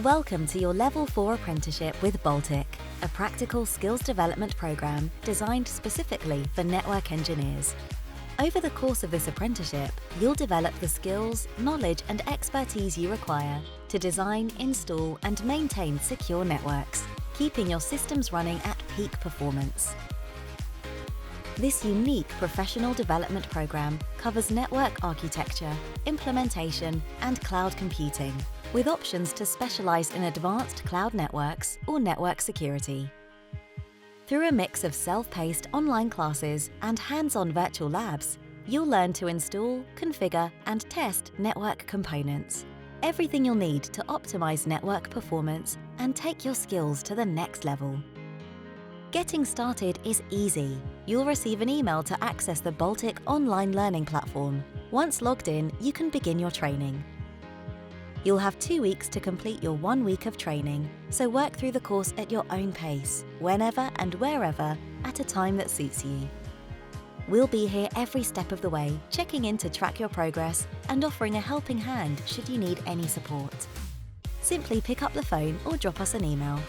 Welcome to your Level 4 apprenticeship with Baltic, a practical skills development program designed specifically for network engineers. Over the course of this apprenticeship, you'll develop the skills, knowledge and expertise you require to design, install and maintain secure networks, keeping your systems running at peak performance. This unique professional development program covers network architecture, implementation and cloud computing, with options to specialize in advanced cloud networks or network security. Through a mix of self-paced online classes and hands-on virtual labs, you'll learn to install, configure and test network components. Everything you'll need to optimize network performance and take your skills to the next level. Getting started is easy. You'll receive an email to access the Baltic online learning platform. Once logged in, you can begin your training. You'll have 2 weeks to complete your 1 week of training, so work through the course at your own pace, whenever and wherever, at a time that suits you. We'll be here every step of the way, checking in to track your progress and offering a helping hand should you need any support. Simply pick up the phone or drop us an email.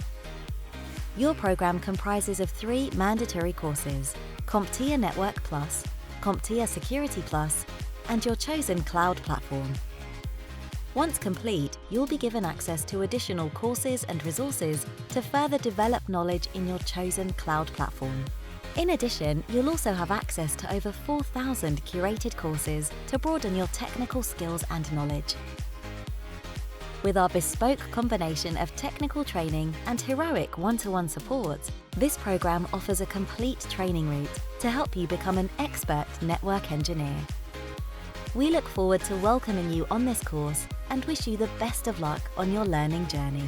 Your program comprises of 3 mandatory courses: CompTIA Network Plus, CompTIA Security Plus, and your chosen cloud platform. Once complete, you'll be given access to additional courses and resources to further develop knowledge in your chosen cloud platform. In addition, you'll also have access to over 4,000 curated courses to broaden your technical skills and knowledge. With our bespoke combination of technical training and heroic one-to-one support, this program offers a complete training route to help you become an expert network engineer. We look forward to welcoming you on this course and wish you the best of luck on your learning journey.